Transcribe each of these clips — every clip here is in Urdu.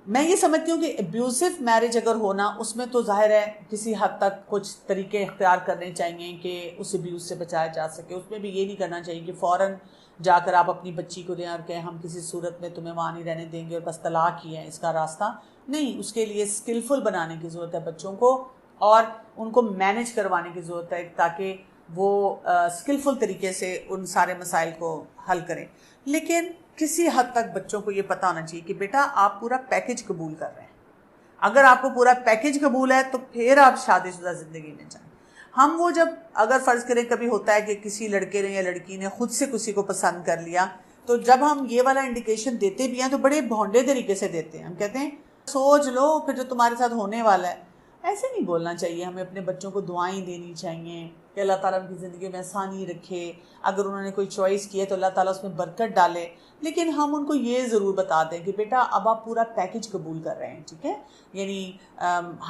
میں یہ سمجھتی ہوں کہ ابیوزو میرج اگر ہونا اس میں تو ظاہر ہے کسی حد تک کچھ طریقے اختیار کرنے چاہیے کہ اس ابیوز سے بچایا جا سکے. اس میں بھی یہ نہیں کرنا چاہیے کہ فوراً جا کر آپ اپنی بچی کو دیں اور کہیں ہم کسی صورت میں تمہیں وہاں نہیں رہنے دیں گے اور بس طلاق ہی ہے اس کا راستہ. نہیں, اس کے لیے اسکلفل بنانے کی ضرورت ہے بچوں کو, اور ان کو مینج کروانے کی ضرورت ہے تاکہ وہ اسکلفل طریقے سے ان سارے مسائل کو حل کریں. لیکن کسی حد تک بچوں کو یہ پتہ ہونا چاہیے کہ بیٹا آپ پورا پیکج قبول کر رہے ہیں. اگر آپ کو پورا پیکج قبول ہے تو پھر آپ شادی شدہ زندگی میں جائیں. ہم وہ جب اگر فرض کریں کبھی ہوتا ہے کہ کسی لڑکے نے یا لڑکی نے خود سے کسی کو پسند کر لیا, تو جب ہم یہ والا انڈیکیشن دیتے بھی ہیں تو بڑے بھونڈے طریقے سے دیتے ہیں. ہم کہتے ہیں سوچ لو پھر جو تمہارے ساتھ ہونے والا ہے. ایسے نہیں بولنا چاہیے. ہمیں اپنے بچوں کو دعائیں دینی چاہیے کہ اللہ تعالیٰ ان کی زندگی میں آسانی رکھے. اگر انہوں نے کوئی چوائس کی ہے تو اللہ تعالیٰ اس میں برکت ڈالے. لیکن ہم ان کو یہ ضرور بتا دیں کہ بیٹا اب آپ پورا پیکج قبول کر رہے ہیں, ٹھیک ہے. یعنی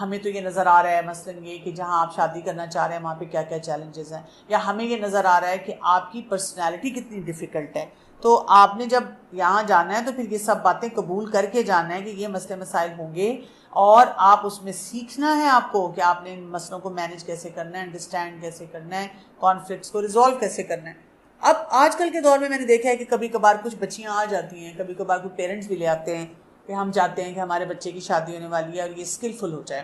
ہمیں تو یہ نظر آ رہا ہے مثلاً یہ کہ جہاں آپ شادی کرنا چاہ رہے ہیں وہاں پہ کیا کیا چیلنجز ہیں, یا ہمیں یہ نظر آ رہا ہے کہ آپ کی پرسنالٹی کتنی ڈیفیکلٹ ہے. تو آپ نے جب یہاں جانا ہے تو پھر یہ سب باتیں قبول کر کے جانا ہے کہ یہ مسئلے مسائل ہوں گے, اور آپ اس میں سیکھنا ہے آپ کو کہ آپ نے ان مسئلوں کو مینج کیسے کرنا ہے, انڈرسٹینڈ کیسے کرنا ہے, کانفلکٹس کو ریزولو کیسے کرنا ہے. اب آج کل کے دور میں نے دیکھا ہے کہ کبھی کبھار کچھ بچیاں آ جاتی ہیں, کبھی کبھار کچھ پیرنٹس بھی لے آتے ہیں کہ ہم چاہتے ہیں کہ ہمارے بچے کی شادی ہونے والی ہے اور یہ اسکلفل ہو جائے.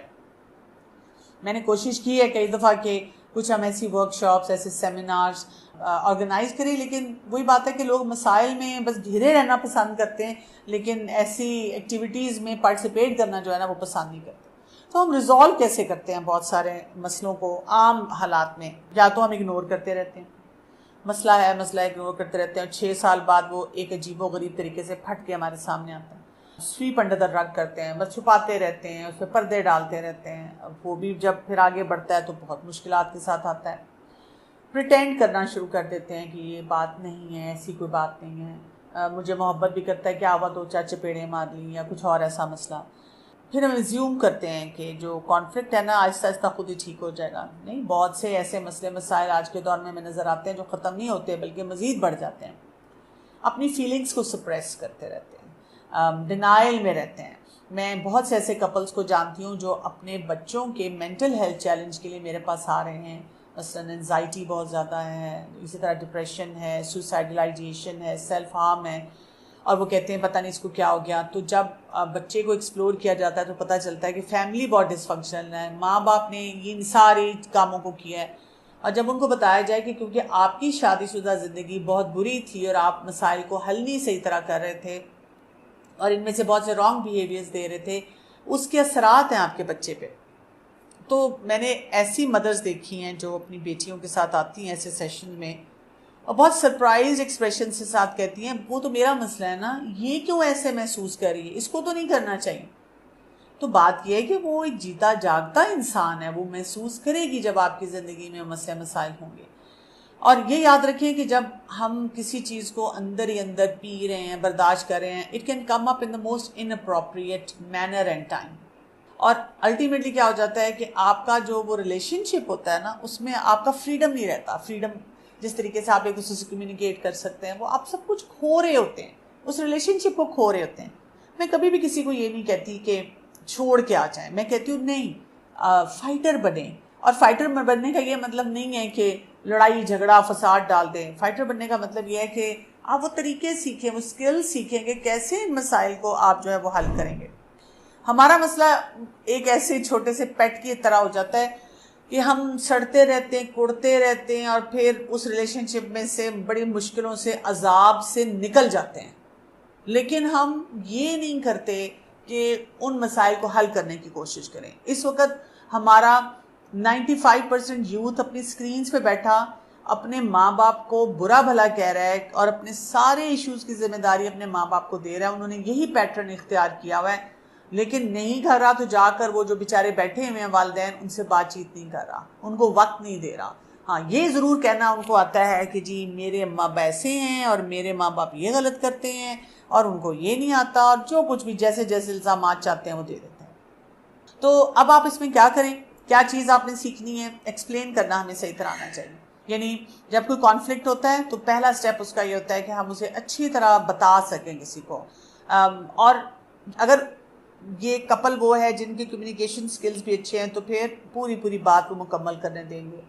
میں نے کوشش کی ہے کئی دفعہ کہ کچھ ہم ایسی ورک شاپس, ایسے سیمینارز آرگنائز کریں, لیکن وہی بات ہے کہ لوگ مسائل میں بس گھرے رہنا پسند کرتے ہیں, لیکن ایسی ایکٹیویٹیز میں پارٹیسپیٹ کرنا جو ہے نا وہ پسند نہیں کرتے. تو ہم ریزالو کیسے کرتے ہیں بہت سارے مسئلوں کو عام حالات میں؟ یا تو ہم اگنور کرتے رہتے ہیں, مسئلہ ہے مسئلہ اگنور کرتے رہتے ہیں, اور 6 سال بعد وہ ایک عجیب و غریب طریقے سے پھٹ کے ہمارے سامنے آتا ہے. سویپ انڈر دا رگ کرتے ہیں, بس چھپاتے رہتے ہیں, اس پہ پردے ڈالتے رہتے ہیں. وہ بھی جب پھر آگے بڑھتا ہے تو بہت مشکلات کے ساتھ آتا ہے. پریٹینڈ کرنا شروع کر دیتے ہیں کہ یہ بات نہیں ہے, ایسی کوئی بات نہیں ہے, مجھے محبت بھی کرتا ہے کہ آوا 2-4 چپیڑیں مار لیں یا کچھ اور ایسا مسئلہ. پھر ہم ایزیوم کرتے ہیں کہ جو کانفلکٹ ہے نا آہستہ آہستہ خود ہی ٹھیک ہو جائے گا. نہیں, بہت سے ایسے مسئلے مسائل آج کے دور میں ہمیں نظر آتے ہیں جو ختم نہیں ہوتے بلکہ مزید بڑھ جاتے ہیں. اپنی فیلنگز کو سپریس کرتے رہتے ہیں, ڈینائل میں رہتے ہیں. میں بہت سے ایسے کپلز کو جانتی ہوں جو اپنے بچوں کے مینٹل ہیلتھ چیلنج کے لیے میرے پاس آ رہے ہیں. مثلاً انزائٹی بہت زیادہ ہے, اسی طرح ڈپریشن ہے, سوسائڈل آئیڈیشن ہے, سیلف ہارم ہے, اور وہ کہتے ہیں پتہ نہیں اس کو کیا ہو گیا. تو جب بچے کو ایکسپلور کیا جاتا ہے تو پتہ چلتا ہے کہ فیملی بہت ڈس فنکشنل ہے, ماں باپ نے ان سارے کاموں کو کیا ہے. اور جب ان کو بتایا جائے کہ کیونکہ آپ کی شادی شدہ زندگی بہت بری تھی اور آپ مسائل کو حل نہیں صحیح طرح کر رہے تھے اور ان میں سے بہت سے رانگ بیہیویئرز دے رہے تھے, اس کے اثرات ہیں آپ کے بچے پہ. تو میں نے ایسی مدرز دیکھی ہیں جو اپنی بیٹیوں کے ساتھ آتی ہیں ایسے سیشن میں اور بہت سرپرائز ایکسپریشن کے ساتھ کہتی ہیں وہ تو میرا مسئلہ ہے نا, یہ کیوں ایسے محسوس کر رہی ہے, اس کو تو نہیں کرنا چاہیے. تو بات یہ ہے کہ وہ ایک جیتا جاگتا انسان ہے, وہ محسوس کرے گی جب آپ کی زندگی میں مسئلے مسائل ہوں گے. اور یہ یاد رکھیں کہ جب ہم کسی چیز کو اندر ہی اندر پی رہے ہیں, برداشت کر رہے ہیں, it can come up in the most in appropriate manner and time. اور الٹیمیٹلی کیا ہو جاتا ہے کہ آپ کا جو وہ ریلیشن شپ ہوتا ہے نا اس میں آپ کا فریڈم نہیں رہتا. فریڈم جس طریقے سے آپ ایک دوسرے سے کمیونیکیٹ کر سکتے ہیں, وہ آپ سب کچھ کھو رہے ہوتے ہیں, اس ریلیشن شپ کو کھو رہے ہوتے ہیں. میں کبھی بھی کسی کو یہ نہیں کہتی کہ چھوڑ کے آ جائیں, میں کہتی ہوں نہیں, فائٹر بنیں. اور فائٹر بننے کا یہ مطلب نہیں ہے کہ لڑائی جھگڑا فساد ڈال دیں. فائٹر بننے کا مطلب یہ ہے کہ آپ وہ طریقے سیکھیں, وہ اسکل سیکھیں کہ کیسے ان مسائل کو آپ جو ہے وہ حل کریں گے. ہمارا مسئلہ ایک ایسے چھوٹے سے پیٹ کی طرح ہو جاتا ہے کہ ہم سڑتے رہتے ہیں, کڑتے رہتے ہیں, اور پھر اس ریلیشن شپ میں سے بڑی مشکلوں سے عذاب سے نکل جاتے ہیں, لیکن ہم یہ نہیں کرتے کہ ان مسائل کو حل کرنے کی کوشش کریں. اس وقت ہمارا 95% یوتھ اپنی سکرینز پہ بیٹھا اپنے ماں باپ کو برا بھلا کہہ رہا ہے اور اپنے سارے ایشوز کی ذمہ داری اپنے ماں باپ کو دے رہا ہے. انہوں نے یہی پیٹرن اختیار کیا ہوا ہے, لیکن نہیں کر رہا تو جا کر وہ جو بیچارے بیٹھے ہوئے ہیں والدین, ان سے بات چیت نہیں کر رہا, ان کو وقت نہیں دے رہا. ہاں, یہ ضرور کہنا ان کو آتا ہے کہ جی میرے ماں باپ ایسے ہیں اور میرے ماں باپ یہ غلط کرتے ہیں, اور ان کو یہ نہیں آتا, اور جو کچھ بھی جیسے جیسے الزامات چاہتے ہیں وہ دے دیتے ہیں. تو اب آپ اس میں کیا کریں, کیا چیز آپ نے سیکھنی ہے, ایکسپلین کرنا ہمیں صحیح طرح آنا چاہیے. یعنی جب کوئی کانفلکٹ ہوتا ہے تو پہلا سٹیپ اس کا یہ ہوتا ہے کہ ہم اسے اچھی طرح بتا سکیں کسی کو. اور اگر یہ کپل وہ ہے جن کی کمیونیکیشن سکلز بھی اچھے ہیں تو پھر پوری بات کو مکمل کرنے دیں گے،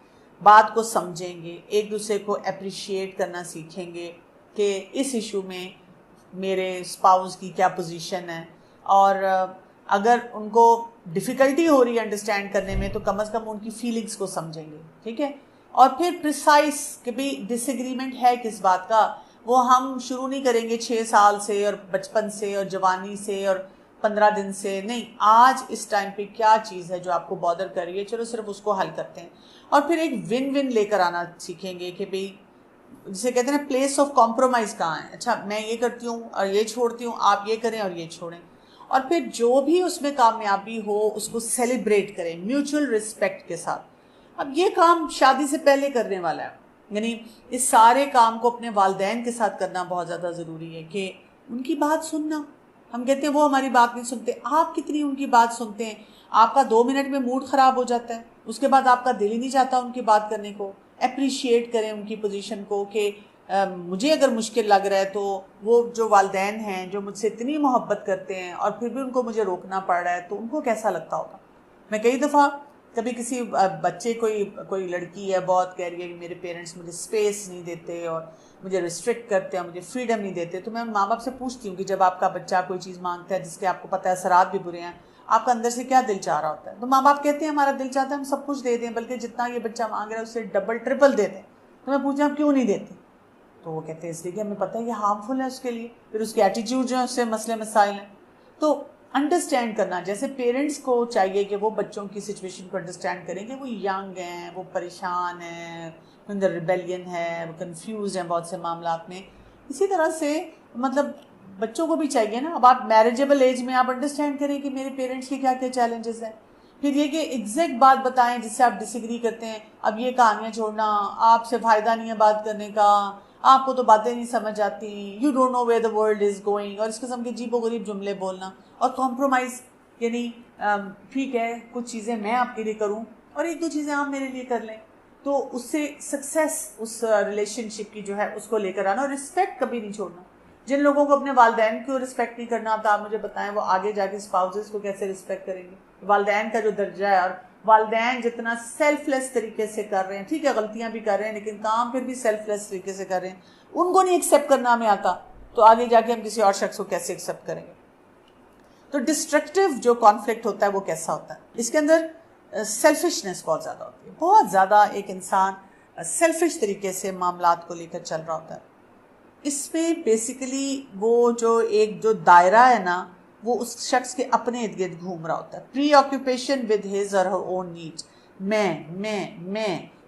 بات کو سمجھیں گے، ایک دوسرے کو اپریشیٹ کرنا سیکھیں گے کہ اس ایشو میں میرے اسپاؤس کی کیا پوزیشن ہے، اور اگر ان کو ڈیفیکلٹی ہو رہی ہے انڈرسٹینڈ کرنے میں تو کم از کم ان کی فیلنگس کو سمجھیں گے، ٹھیک ہے. اور پھر پریسائز کہ بھی ڈس ایگریمنٹ ہے کس بات کا، وہ ہم شروع نہیں کریں گے 6 سال سے اور بچپن سے اور جوانی سے اور 15 دن سے، نہیں، آج اس ٹائم پہ کیا چیز ہے جو آپ کو بادر کر رہی ہے، چلو صرف اس کو حل کرتے ہیں. اور پھر ایک ون ون لے کر آنا سیکھیں گے کہ بھئی جسے کہتے ہیں نا پلیس آف کمپرومائز کہاں ہے، اچھا میں یہ کرتی ہوں اور یہ چھوڑتی ہوں، آپ یہ کریں اور یہ چھوڑیں. اور پھر جو بھی اس میں کامیابی ہو اس کو سیلیبریٹ کریں میوچل رسپیکٹ کے ساتھ. اب یہ کام شادی سے پہلے کرنے والا ہے، یعنی اس سارے کام کو اپنے والدین کے ساتھ کرنا بہت زیادہ ضروری ہے کہ ان کی بات سننا. ہم کہتے ہیں وہ ہماری بات نہیں سنتے، آپ کتنی ان کی بات سنتے ہیں؟ آپ کا 2 منٹ میں موڈ خراب ہو جاتا ہے، اس کے بعد آپ کا دل ہی نہیں چاہتا ان کی بات کرنے کو. اپریشیٹ کریں ان کی پوزیشن کو کہ مجھے اگر مشکل لگ رہا ہے تو وہ جو والدین ہیں جو مجھ سے اتنی محبت کرتے ہیں اور پھر بھی ان کو مجھے روکنا پڑ رہا ہے تو ان کو کیسا لگتا ہوگا. میں کئی دفعہ کبھی کسی بچے کوئی لڑکی ہے بہت کہہ رہی ہے کہ میرے پیرنٹس مجھے اسپیس نہیں دیتے اور مجھے ریسٹرکٹ کرتے ہیں، مجھے فریڈم نہیں دیتے، تو میں ان ماں باپ سے پوچھتی ہوں کہ جب آپ کا بچہ کوئی چیز مانگتا ہے جس کے آپ کو پتہ ہے اثرات بھی برے ہیں، آپ کا اندر سے کیا دل چاہ رہا ہوتا ہے؟ تو ماں باپ کہتے ہیں ہمارا دل چاہتا ہے ہم سب کچھ دے دیں، بلکہ جتنا یہ بچہ مانگ رہا ہے اس سے ڈبل ٹرپل دے دیں. تو میں پوچھا آپ کیوں نہیں دیتے؟ تو وہ کہتے ہیں اس لیے کہ ہمیں پتہ ہے یہ ہارمفل ہے اس کے لیے، پھر اس کے ایٹیٹیوڈ جو ہیں اس سے مسئلے مسائل ہیں. تو انڈرسٹینڈ کرنا، جیسے پیرنٹس کو چاہیے کہ وہ بچوں کی سچویشن کو انڈرسٹینڈ کریں کہ وہ ینگ ہیں، وہ پریشان ہیں، اندر ریبیلین ہے، وہ کنفیوز ہیں بہت سے معاملات میں. اسی طرح سے مطلب بچوں کو بھی چاہیے نا، اب آپ میریجیبل ایج میں آپ انڈرسٹینڈ کریں کہ میرے پیرنٹس کے کیا کیا چیلنجز ہیں. پھر یہ کہ ایگزیکٹ بات بتائیں جس سے آپ ڈس ایگری کرتے ہیں. اب یہ کہانیاں چھوڑنا، آپ سے فائدہ نہیں ہے بات کرنے کا، آپ کو تو باتیں نہیں سمجھ آتی، you don't know where the world is going, اور اس قسم کے عجیب و غریب جملے بولنا. اور کمپرومائز، یعنی ٹھیک ہے کچھ چیزیں میں آپ کے لیے کروں اور 1-2 چیزیں آپ میرے لیے کر لیں، تو اس سے سکسیس اس ریلیشن شپ کی جو ہے اس کو لے کر آنا. اور رسپیکٹ کبھی نہیں چھوڑنا. جن لوگوں کو اپنے والدین کو رسپیکٹ نہیں کرنا آتا، آپ مجھے بتائیں وہ آگے جا کے اسپاؤسز کو کیسے رسپیکٹ کریں گے؟ والدین کا جو درجہ ہے، اور والدین جتنا سیلف لیس طریقے سے کر رہے ہیں، ٹھیک ہے غلطیاں بھی کر رہے ہیں لیکن کام پھر بھی سیلف لیس طریقے سے کر رہے ہیں، ان کو نہیں ایکسیپٹ کرنا ہمیں آتا، تو آگے جا کے ہم کسی اور شخص کو کیسے ایکسیپٹ کریں گے؟ تو ڈسٹرکٹیو جو کانفلکٹ ہوتا ہے وہ کیسا ہوتا ہے؟ اس کے اندر سیلفشنس بہت زیادہ ہوتی ہے، بہت زیادہ ایک انسان سیلفش طریقے سے معاملات کو لے کر چل رہا ہوتا ہے. اس میں بیسیکلی وہ جو دائرہ ہے نا وہ اس شخص کے اپنے ارد گرد گھوم رہا ہوتا ہے. پری occupation with his or Hare own need, میں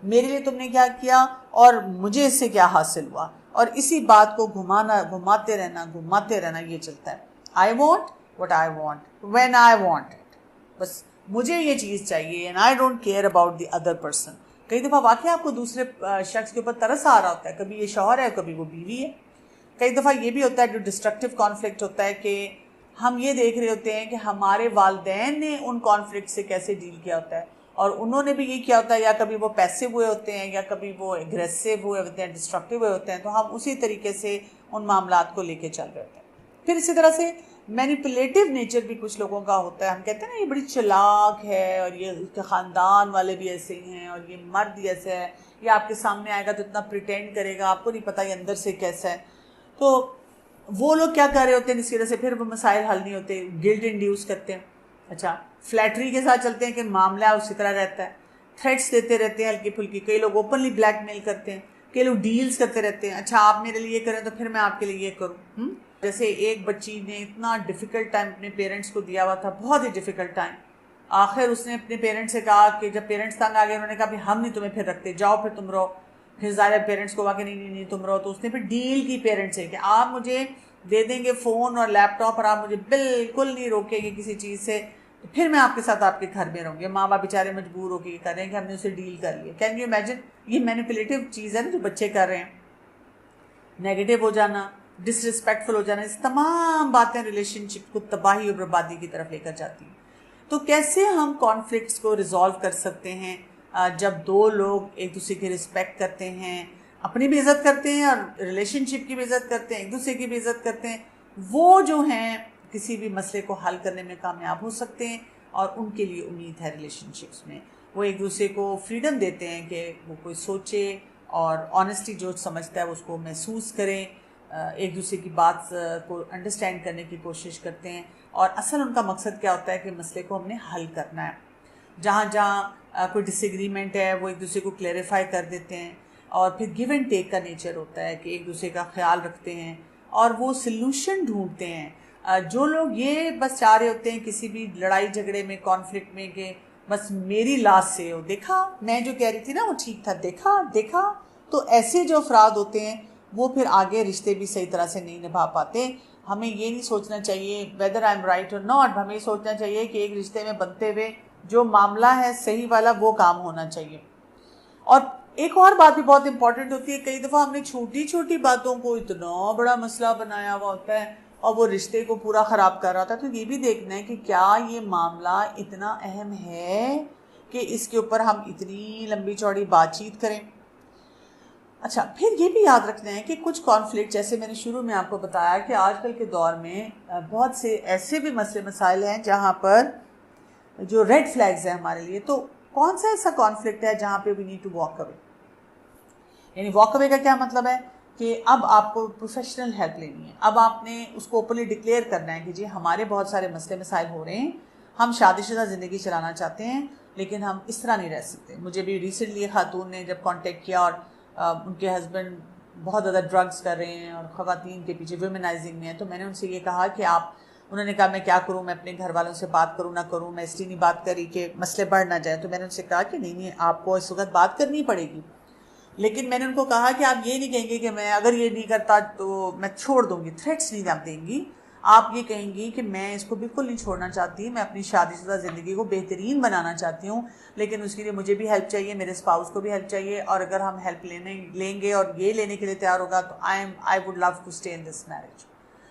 میرے لیے تم نے کیا کیا اور مجھے اس سے کیا حاصل ہوا، اور اسی بات کو گھماتے رہنا یہ چلتا ہے. I want what I want when I want it، بس مجھے یہ چیز چاہیے and I don't care about the other person. کئی دفعہ واقعی آپ کو دوسرے شخص کے اوپر ترس آ رہا ہوتا ہے، کبھی یہ شوہر ہے کبھی وہ بیوی ہے. کئی دفعہ یہ بھی ہوتا ہے جو ڈسٹرکٹیو کانفلکٹ ہوتا ہے کہ ہم یہ دیکھ رہے ہوتے ہیں کہ ہمارے والدین نے ان کانفلکٹ سے کیسے ڈیل کیا ہوتا ہے، اور انہوں نے بھی یہ کیا ہوتا ہے، یا کبھی وہ پیسو ہوئے ہوتے ہیں یا کبھی وہ اگریسو ہوئے ہوتے ہیں، ڈسٹرکٹیو ہوئے ہوتے ہیں، تو ہم اسی طریقے سے ان معاملات کو لے کے چل رہے ہوتے ہیں. پھر اسی طرح سے مینیپولیٹیو نیچر بھی کچھ لوگوں کا ہوتا ہے. ہم کہتے ہیں نا یہ بڑی چلاک ہے اور یہ اس کے خاندان والے بھی ایسے ہی ہیں اور یہ مرد ہی ایسا ہے، یہ آپ کے سامنے آئے گا تو اتنا پریٹینڈ کرے گا، آپ کو نہیں پتہ یہ اندر سے کیسا ہے. تو وہ لوگ کیا کر رہے ہوتے ہیں جس کی وجہ سے پھر وہ مسائل حل نہیں ہوتے، گلٹ انڈیوس کرتے ہیں. اچھا فلیٹری کے ساتھ چلتے ہیں کہ معاملہ اسی طرح رہتا ہے، تھریٹس دیتے رہتے ہیں ہلکی پھلکی. کئی لوگ اوپنلی بلیک میل کرتے ہیں، کئی لوگ ڈیلز کرتے رہتے ہیں. اچھا آپ میرے لیے یہ کریں تو پھر میں آپ کے لیے یہ کروں. جیسے ایک بچی نے اتنا ڈیفیکلٹ ٹائم اپنے پیرنٹس کو دیا ہوا تھا، بہت ہی ڈیفیکلٹ ٹائم. آخر اس نے اپنے پیرنٹس سے کہا کہ جب پیرنٹس تنگ آ گئے انہوں نے کہا ہم نہیں تمہیں پھر رکھتے، جاؤ پھر تم رہو. پھر ظاہر پیرنٹس کو کہا کہ نہیں تم رہو. تو اس نے پھر ڈیل کی پیرنٹس سے کہ آپ مجھے دے دیں گے فون اور لیپ ٹاپ اور آپ مجھے بالکل نہیں روکیں گے کسی چیز سے، تو پھر میں آپ کے ساتھ آپ کے گھر میں رہوں گی. ماں باپ بیچارے مجبور ہو کے یہ کر رہے ہیں کہ ہم نے اسے ڈیل کر لیا. Can you imagine? یہ مینیپولیٹیو چیز ہے نا جو بچے کر رہے ہیں. نیگیٹو ہو جانا، ڈس ریسپیکٹفل ہو جانا، اس تمام باتیں ریلیشن شپ کو تباہی اور بربادی کی طرف لے کر جاتی ہیں. تو کیسے ہم کانفلکٹس کو ریزالو کر سکتے ہیں جب 2 لوگ ایک دوسرے کی رسپیکٹ کرتے ہیں، اپنی بھی عزت کرتے ہیں اور ریلیشن شپ کی بھی عزت کرتے ہیں، ایک دوسرے کی بھی عزت کرتے ہیں. وہ جو ہیں کسی بھی مسئلے کو حل کرنے میں کامیاب ہو سکتے ہیں، اور ان کے لیے امید ہے ریلیشن شپس میں. وہ ایک دوسرے کو فریڈم دیتے ہیں کہ وہ کوئی سوچے اور آنیسٹی جو سمجھتا ہے وہ اس کو محسوس کریں، ایک دوسرے کی بات کو انڈرسٹینڈ کرنے کی کوشش کرتے ہیں، اور اصل ان کا مقصد کیا ہوتا ہے کہ مسئلے کو ہم نے حل کرنا ہے. جہاں جہاں کوئی ڈس ایگریمنٹ ہے وہ ایک دوسرے کو کلیریفائی کر دیتے ہیں، اور پھر گیو اینڈ ٹیک کا نیچر ہوتا ہے کہ ایک دوسرے کا خیال رکھتے ہیں اور وہ سلوشن ڈھونڈتے ہیں. جو لوگ یہ بس چاہ رہے ہوتے ہیں کسی بھی لڑائی جھگڑے میں، کانفلکٹ میں، کہ بس میری لاس سے ہو، دیکھا میں جو کہہ رہی تھی نا وہ ٹھیک تھا، دیکھا، تو ایسے جو افراد ہوتے ہیں وہ پھر آگے رشتے بھی صحیح طرح سے نہیں نبھا پاتے. ہمیں یہ نہیں سوچنا چاہیے whether I'm right or not، ہمیں یہ سوچنا چاہیے کہ ایک رشتے میں بنتے ہوئے جو معاملہ ہے صحیح والا وہ کام ہونا چاہیے. اور ایک اور بات بھی بہت امپورٹنٹ ہوتی ہے، کئی دفعہ ہم نے چھوٹی چھوٹی باتوں کو اتنا بڑا مسئلہ بنایا ہوا ہوتا ہے اور وہ رشتے کو پورا خراب کر رہا ہوتا ہے. تو یہ بھی دیکھنا ہے کہ کیا یہ معاملہ اتنا اہم ہے کہ اس کے اوپر ہم اتنی لمبی چوڑی بات چیت کریں. اچھا، پھر یہ بھی یاد رکھنا ہے کہ کچھ کانفلکٹ، جیسے میں نے شروع میں آپ کو بتایا کہ آج کل کے دور میں بہت سے ایسے بھی مسئلے مسائل ہیں جہاں پر جو ریڈ فلیگز ہیں ہمارے لیے. تو کون سا ایسا کانفلکٹ ہے جہاں پہ we need to walk away? یعنی واک اوے کا کیا مطلب ہے کہ اب آپ کو پروفیشنل ہیلپ لینی ہے. اب آپ نے اس کو اوپنلی ڈکلیئر کرنا ہے کہ جی ہمارے بہت سارے مسئلے مسائل ہو رہے ہیں، ہم شادی شدہ زندگی چلانا چاہتے ہیں لیکن ہم اس طرح نہیں رہ سکتے. مجھے بھی ریسنٹلی خاتون نے جب کانٹیکٹ کیا اور ان کے ہسبینڈ بہت زیادہ ڈرگس کر رہے ہیں اور خواتین کے پیچھے ویمنائزنگ میں ہیں، تو میں نے ان سے یہ کہا کہ انہوں نے کہا میں کیا کروں، میں اپنے گھر والوں سے بات کروں نہ کروں، میں اس لیے نہیں بات کری کہ مسئلے بڑھ نہ جائیں. تو میں نے ان سے کہا کہ نہیں آپ کو اس وقت بات کرنی پڑے گی، لیکن میں نے ان کو کہا کہ آپ یہ نہیں کہیں گے کہ میں اگر یہ نہیں کرتا تو میں چھوڑ دوں گی، تھریٹس نہیں آپ دیں گی. آپ یہ کہیں گی کہ میں اس کو بالکل نہیں چھوڑنا چاہتی، میں اپنی شادی شدہ زندگی کو بہترین بنانا چاہتی ہوں، لیکن اس کے لیے مجھے بھی ہیلپ چاہیے، میرے اسپاؤس کو بھی ہیلپ چاہیے، اور اگر ہم ہیلپ لیں گے اور یہ لینے کے لیے تیار ہوگا تو I would love to stay in this marriage.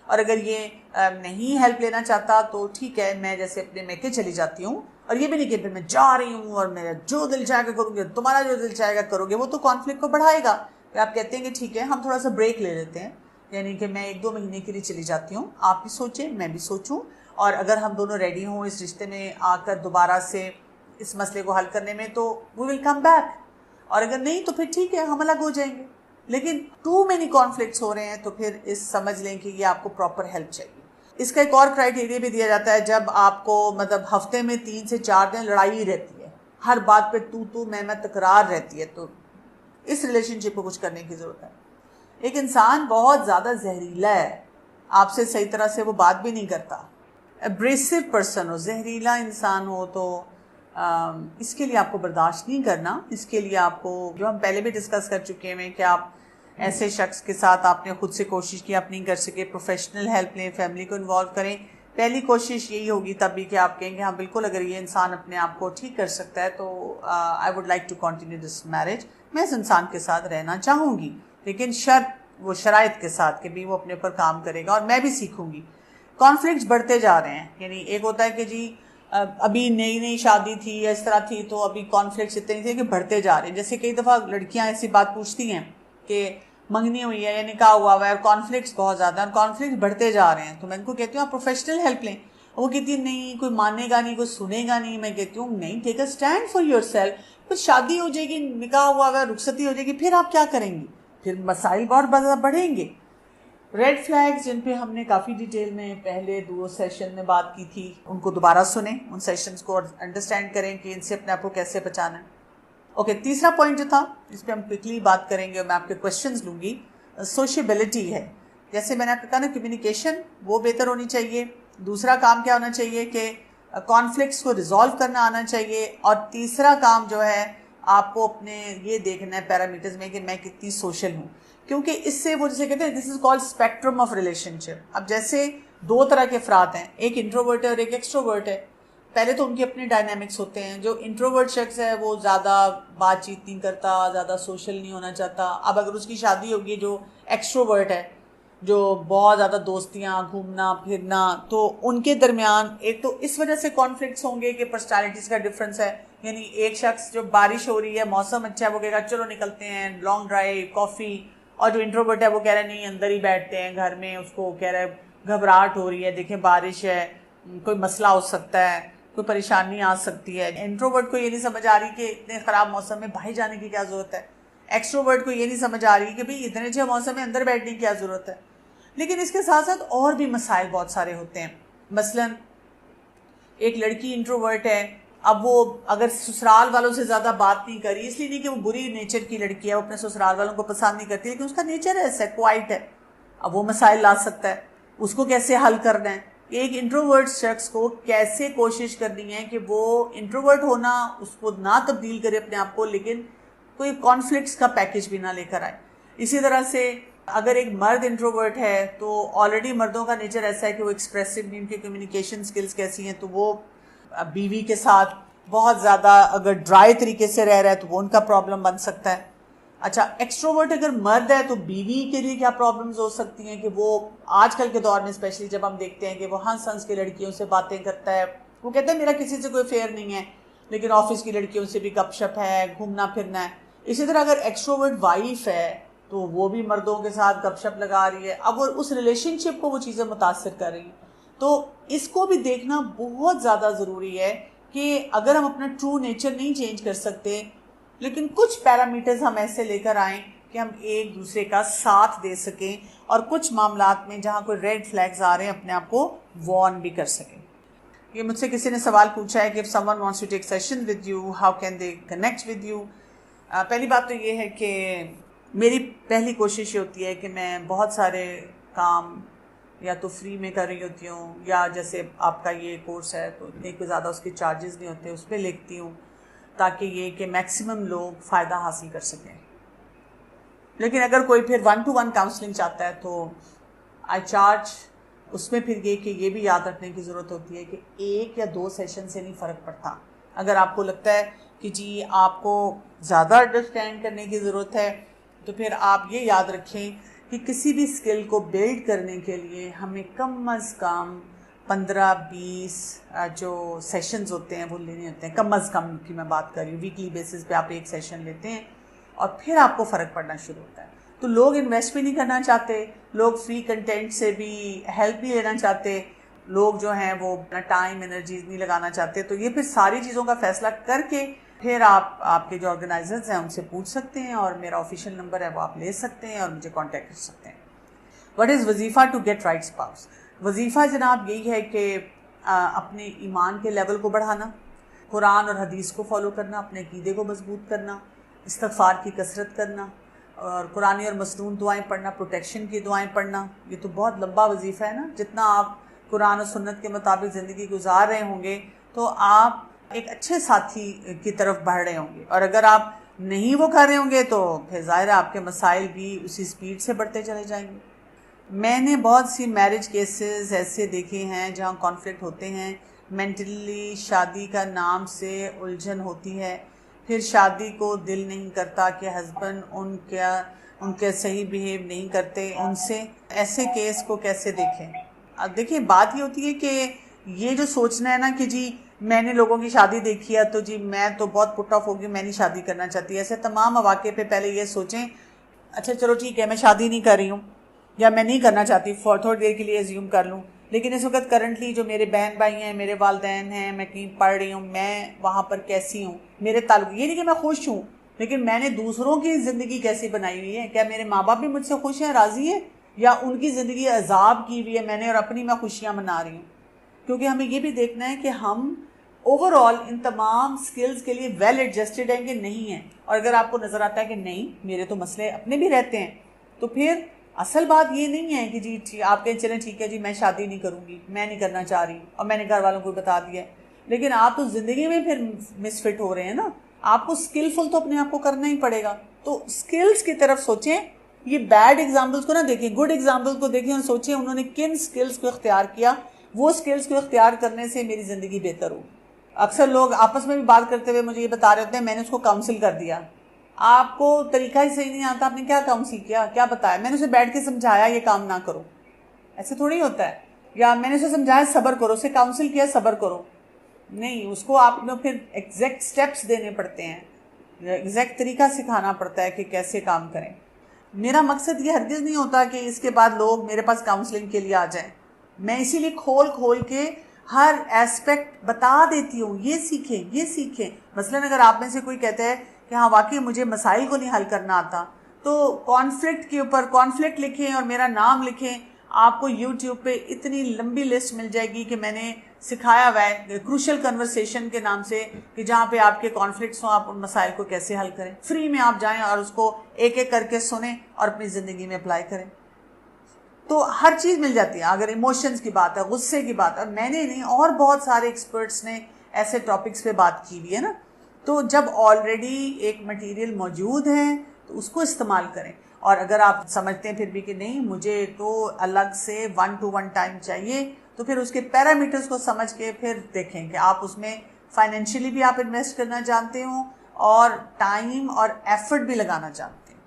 اور اگر یہ نہیں ہیلپ لینا چاہتا تو ٹھیک ہے، میں جیسے اپنے میکے چلی جاتی ہوں، اور یہ بھی نہیں کہ پھر میں جا رہی ہوں اور میرا جو دل چاہے گا کروں گی، تمہارا جو دل چاہے گا کرو گے. وہ تو کانفلکٹ کو بڑھائے گا. آپ کہتے ہیں کہ ٹھیک ہے ہم تھوڑا سا بریک لے لیتے ہیں، یعنی کہ میں 1-2 مہینے کے لیے چلی جاتی ہوں، آپ بھی سوچیں میں بھی سوچوں، اور اگر ہم دونوں ریڈی ہوں اس رشتے میں آ کر دوبارہ سے اس مسئلے کو حل کرنے میں تو وی ول کم بیک، اور اگر نہیں تو پھر ٹھیک ہے ہم الگ ہو جائیں گے. لیکن ٹو مینی کانفلکٹس ہو رہے ہیں تو پھر سمجھ لیں کہ یہ آپ کو پراپر ہیلپ چاہیے. اس کا ایک اور کرائٹیریا بھی دیا جاتا ہے، جب آپ کو مطلب ہفتے میں 3 سے 4 دن لڑائی ہی رہتی ہے، ہر بات پہ تو میں تکرار رہتی ہے، تو اس ریلیشن شپ کو کچھ کرنے کی ضرورت ہے. ایک انسان بہت زیادہ زہریلا ہے، آپ سے صحیح طرح سے وہ بات بھی نہیں کرتا، ابریسو پرسن ہو، زہریلا انسان ہو، تو اس کے لیے آپ کو برداشت نہیں کرنا. اس کے لیے آپ کو، جو ہم پہلے بھی ڈسکس کر چکے ہیں کہ آپ ایسے شخص کے ساتھ آپ نے خود سے کوشش کی، آپ نہیں کر سکے، پروفیشنل ہیلپ لیں، فیملی کو انوالو کریں. پہلی کوشش یہی ہوگی تب بھی کہ آپ کہیں گے ہاں بالکل اگر یہ انسان اپنے آپ کو ٹھیک کر سکتا ہے تو I would like to continue this marriage, میں اس انسان کے ساتھ رہنا چاہوں گی، لیکن وہ شرائط کے ساتھ کہ بھی وہ اپنے اوپر کام کرے گا اور میں بھی سیکھوں گی. کانفلکٹس بڑھتے جا رہے ہیں، یعنی ایک ہوتا ہے کہ جی ابھی نئی شادی تھی یا اس طرح تھی تو ابھی کانفلکٹس اتنے تھے کہ بڑھتے جا رہے ہیں. جیسے کئی دفعہ لڑکیاں ایسی بات پوچھتی ہیں کہ منگنی ہوئی ہے یا نکاح ہوا ہے اور کانفلکٹس بہت زیادہ ہیں اور کانفلکٹس بڑھتے جا رہے ہیں، تو میں ان کو کہتی ہوں آپ پروفیشنل ہیلپ لیں. وہ کہتی ہے نہیں کوئی مانے گا نہیں، کوئی سنے گا نہیں. میں کہتی ہوں نہیں، ٹیک اے اسٹینڈ فار یور سیلف. پھر شادی ہو جائے گی، نکاح ہوا ہے، رخصتی ہو جائے گی، پھر آپ کیا کریں گی؟ پھر مسائل بہت زیادہ بڑھیں گے. ریڈ فلیگز جن پہ ہم نے کافی ڈیٹیل میں پہلے 2 سیشن میں بات کی تھی، ان کو دوبارہ سنیں، ان سیشنز کو انڈرسٹینڈ کریں کہ ان سے اپنے آپ کو کیسے بچانا ہے. اوکے، تیسرا پوائنٹ جو تھا اس پہ ہم کوئکلی بات کریں گے اور میں آپ کے کویشچنز لوں گی، سوشیبلٹی ہے. جیسے میں نے آپ کو کہا نا، کمیونیکیشن وہ بہتر ہونی چاہیے. دوسرا کام کیا ہونا چاہیے کہ کانفلکٹس کو ریزالو کرنا آنا چاہیے. اور تیسرا کام جو ہے آپ کو اپنے یہ دیکھنا ہے پیرامیٹرز میں کہ میں کتنی سوشل ہوں، کیونکہ اس سے وہ جسے کہتے ہیں this is called spectrum of relationship. اب جیسے 2 طرح کے افراد ہیں، ایک انٹروورٹ ہے اور ایک ایکسٹروورٹ ہے. پہلے تو ان کے اپنے ڈائنامکس ہوتے ہیں. جو انٹروورٹ شخص ہے وہ زیادہ بات چیت نہیں کرتا، زیادہ سوشل نہیں ہونا چاہتا. اب اگر اس کی شادی ہوگی جو ایکسٹروورٹ ہے، جو بہت زیادہ دوستیاں، گھومنا پھرنا، تو ان کے درمیان ایک تو اس وجہ سے کانفلکٹس ہوں گے کہ پرسنالٹیز کا ڈفرنس ہے. یعنی ایک شخص جو بارش ہو رہی ہے، موسم اچھا ہے، وہ کہے گا چلو نکلتے ہیں لانگ ڈرائیو، کافی، اور جو انٹروورٹ ہے وہ کہہ رہا ہے نہیں اندر ہی بیٹھتے ہیں گھر میں، اس کو کہہ رہا ہے گھبراہٹ ہو رہی ہے، دیکھیں بارش ہے، کوئی مسئلہ ہو سکتا ہے، کوئی پریشانی آ سکتی ہے. انٹروورٹ کو یہ نہیں سمجھ آ رہی کہ اتنے خراب موسم میں باہر جانے کی کیا ضرورت ہے. ایکسٹروورٹ کو یہ نہیں سمجھ آ رہی کہ بھئی اتنے اچھے موسم میں اندر بیٹھنے کی کیا ضرورت ہے. لیکن اس کے ساتھ ساتھ اور بھی مسائل بہت سارے ہوتے ہیں. مثلا ایک لڑکی انٹروورٹ ہے، اب وہ اگر سسرال والوں سے زیادہ بات نہیں کری، اس لیے نہیں کہ وہ بری نیچر کی لڑکی ہے، وہ اپنے سسرال والوں کو پسند نہیں کرتی، لیکن اس کا نیچر ایسا ہے، کوائٹ ہے. اب وہ مسائل لا سکتا ہے، اس کو کیسے حل کرنا ہے. ایک انٹروورٹ شخص کو کیسے کوشش کرنی ہے کہ وہ انٹروورٹ ہونا اس کو نہ تبدیل کرے اپنے آپ کو، لیکن کوئی کانفلکٹس کا پیکج بھی نہ لے کر آئے. اسی طرح سے اگر ایک مرد انٹروورٹ ہے تو آلریڈی مردوں کا نیچر ایسا ہے کہ وہ ایکسپریسو نہیں، ان کی کمیونیکیشن سکلز کیسی ہیں، تو وہ بیوی کے ساتھ بہت زیادہ اگر ڈرائی طریقے سے رہ رہا ہے تو وہ ان کا پرابلم بن سکتا ہے. اچھا ایکسٹروورٹ اگر مرد ہے تو بیوی کے لیے کیا پرابلمز ہو سکتی ہیں کہ وہ آج کل کے دور میں اسپیشلی جب ہم دیکھتے ہیں کہ وہ ہنس کے لڑکیوں سے باتیں کرتا ہے، وہ کہتا ہے میرا کسی سے کوئی افیئر نہیں ہے، لیکن آفس کی لڑکیوں سے بھی گپ شپ ہے، گھومنا پھرنا ہے. اسی طرح اگر ایکسٹروورٹ وائف ہے تو وہ بھی مردوں کے ساتھ گپ شپ لگا رہی ہے، اب وہ اس ریلیشن شپ کو وہ چیزیں متاثر کر رہی ہیں. تو اس کو بھی دیکھنا بہت زیادہ ضروری ہے کہ اگر ہم اپنا ٹرو نیچر نہیں چینج کر سکتے، لیکن کچھ پیرامیٹرز ہم ایسے لے کر آئیں کہ ہم ایک دوسرے کا ساتھ دے سکیں، اور کچھ معاملات میں جہاں کوئی ریڈ فلیگز آ رہے ہیں اپنے آپ کو وارن بھی کر سکیں. یہ مجھ سے کسی نے سوال پوچھا ہے کہ if someone wants to take session with you, how can they connect with you؟ پہلی بات تو یہ ہے کہ میری پہلی کوشش یہ ہوتی ہے کہ میں بہت سارے کام یا تو فری میں کر رہی ہوتی ہوں، یا جیسے آپ کا یہ کورس ہے تو اتنے کوئی زیادہ اس کے چارجز نہیں ہوتے، اس پہ لکھتی ہوں تاکہ یہ کہ میکسیمم لوگ فائدہ حاصل کر سکیں. لیکن اگر کوئی پھر 1-to-1 کاؤنسلنگ چاہتا ہے تو آئی چارج. اس میں پھر یہ کہ یہ بھی یاد رکھنے کی ضرورت ہوتی ہے کہ 1 یا 2 سیشن سے نہیں فرق پڑتا. اگر آپ کو لگتا ہے کہ جی آپ کو زیادہ انڈرسٹینڈ کرنے کی ضرورت ہے تو پھر آپ یہ یاد رکھیں کہ کسی بھی اسکل کو بلڈ کرنے کے لیے ہمیں کم از کم 15-20 جو سیشنز ہوتے ہیں وہ لینے ہوتے ہیں. کم از کم کی میں بات کر رہی ہوں، ویکلی بیسس پہ آپ ایک سیشن لیتے ہیں اور پھر آپ کو فرق پڑنا شروع ہوتا ہے. تو لوگ انویسٹ بھی نہیں کرنا چاہتے، لوگ فری کنٹینٹ سے بھی ہیلپ نہیں لینا چاہتے، لوگ جو ہیں وہ اپنا ٹائم انرجیز نہیں لگانا چاہتے. تو یہ پھر ساری چیزوں کا فیصلہ کر کے پھر آپ کے جو آرگنائزرز ہیں ان سے پوچھ سکتے ہیں، اور میرا آفیشیل نمبر ہے وہ آپ لے سکتے ہیں اور مجھے کانٹیکٹ کر سکتے ہیں. وٹ از وظیفہ ٹو گیٹ رائٹ اسپاؤس؟ وظیفہ جناب یہی ہے کہ اپنے ایمان کے لیول کو بڑھانا، قرآن اور حدیث کو فالو کرنا، اپنے عقیدے کو مضبوط کرنا، استغفار کی کثرت کرنا، اور قرآنی اور مسنون دعائیں پڑھنا، پروٹیکشن کی دعائیں پڑھنا. یہ تو بہت لمبا وظیفہ ہے نا. جتنا آپ قرآن و سنت کے مطابق زندگی گزار رہے ہوں گے تو آپ ایک اچھے ساتھی کی طرف بڑھ رہے ہوں گے، اور اگر آپ نہیں وہ کر رہے ہوں گے تو پھر ظاہر ہے آپ کے مسائل بھی اسی سپیڈ سے بڑھتے چلے جائیں گے. میں نے بہت سی میرج کیسز ایسے دیکھے ہیں جہاں کانفلکٹ ہوتے ہیں، مینٹلی شادی کا نام سے الجھن ہوتی ہے، پھر شادی کو دل نہیں کرتا کہ ہسبینڈ ان کے صحیح بیہیو نہیں کرتے ان سے. ایسے کیس کو کیسے دیکھیں؟ اب دیکھیں بات یہ ہوتی ہے کہ یہ جو سوچنا ہے نا کہ جی میں نے لوگوں کی شادی دیکھی ہے تو جی میں تو بہت پٹ آف ہوگی، میں نہیں شادی کرنا چاہتی. ایسے تمام مواقع پہ پہلے یہ سوچیں اچھا چلو ٹھیک ہے میں شادی نہیں کر رہی ہوں یا میں نہیں کرنا چاہتی، فور تھوڑی دیر کے لیے ایزیوم کر لوں، لیکن اس وقت کرنٹلی جو میرے بہن بھائی ہیں، میرے والدین ہیں، میں کہیں پڑھ رہی ہوں، میں وہاں پر کیسی ہوں، میرے تعلق یہ نہیں کہ میں خوش ہوں، لیکن میں نے دوسروں کی زندگی کیسی بنائی ہوئی ہے، کیا میرے ماں باپ بھی مجھ سے خوش ہیں، راضی ہیں، یا ان کی زندگی عذاب کی ہوئی ہے میں نے اور اپنی میں خوشیاں منا رہی ہوں. کیونکہ ہمیں یہ بھی دیکھنا ہے کہ ہم اوور آل ان تمام سکلز کے لیے ویل ایڈجسٹڈ ہیں کہ نہیں ہیں. اور اگر آپ کو نظر آتا ہے کہ نہیں میرے تو مسئلے اپنے بھی رہتے ہیں، تو پھر اصل بات یہ نہیں ہے کہ جی آپ کہیں چلیں ٹھیک ہے جی میں شادی نہیں کروں گی، میں نہیں کرنا چاہ رہی اور میں نے گھر والوں کو بتا دیا ہے، لیکن آپ تو زندگی میں پھر مس فٹ ہو رہے ہیں نا. آپ کو اسکلفل تو اپنے آپ کو کرنا ہی پڑے گا. تو اسکلز کی طرف سوچیں، یہ بیڈ ایگزامپلس کو نہ دیکھیں، گڈ ایگزامپلس کو دیکھیں اور سوچیں انہوں نے کن اسکلز کو اختیار کیا، وہ اسکلز کو اختیار کرنے سے میری زندگی بہتر ہو. اکثر لوگ آپس میں بھی بات کرتے ہوئے مجھے یہ بتا رہے ہوتے ہیں میں نے اس کو کاؤنسل کر دیا. آپ کو طریقہ ہی صحیح نہیں آتا، آپ نے کیا کاؤنسل کیا، کیا بتایا؟ میں نے اسے بیٹھ کے سمجھایا یہ کام نہ کرو، ایسے تھوڑی ہوتا ہے. یا میں نے اسے سمجھایا صبر کرو، اسے کاؤنسل کیا صبر کرو، نہیں، اس کو آپ نے پھر ایگزیکٹ سٹیپس دینے پڑتے ہیں، ایگزیکٹ طریقہ سکھانا پڑتا ہے کہ کیسے کام کریں. میرا مقصد یہ ہرگز نہیں ہوتا کہ اس کے بعد لوگ میرے پاس کاؤنسلنگ کے لیے آ جائیں. میں اسی لیے کھول کھول کے ہر ایسپیکٹ بتا دیتی ہوں، یہ سیکھیں یہ سیکھیں. مثلاً اگر آپ میں سے کوئی کہتا ہے کہ ہاں واقعی مجھے مسائل کو نہیں حل کرنا آتا، تو کانفلکٹ کے اوپر کانفلکٹ لکھیں اور میرا نام لکھیں. آپ کو یوٹیوب پہ اتنی لمبی لسٹ مل جائے گی کہ میں نے سکھایا ہوا ہے کروشل کنورسیشن کے نام سے، کہ جہاں پہ آپ کے کانفلکٹس ہوں آپ ان مسائل کو کیسے حل کریں. فری میں آپ جائیں اور اس کو ایک ایک کر کے سنیں اور اپنی زندگی میں اپلائی کریں. تو ہر چیز مل جاتی ہے. اگر ایموشنز کی بات ہے، غصے کی بات ہے، اور میں نے نہیں اور بہت سارے ایکسپرٹس نے ایسے ٹاپکس پہ بات کی ہوئی ہے نا. تو جب آلریڈی ایک مٹیریل موجود ہے تو اس کو استعمال کریں. اور اگر آپ سمجھتے ہیں پھر بھی کہ نہیں مجھے تو الگ سے 1-to-1 ٹائم چاہیے، تو پھر اس کے پیرامیٹرز کو سمجھ کے پھر دیکھیں کہ آپ اس میں فائنینشلی بھی آپ انویسٹ کرنا جانتے ہوں اور ٹائم اور ایفرٹ بھی لگانا جانتے ہیں.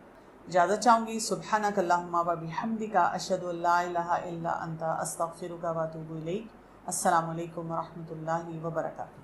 اجازت چاہوں گی. سبحانک اللہم و بحمدک، اشہد ان لا الہ الا انت، استغفرک و اتوب الیک. السلام علیکم و رحمۃ اللہ وبرکاتہ.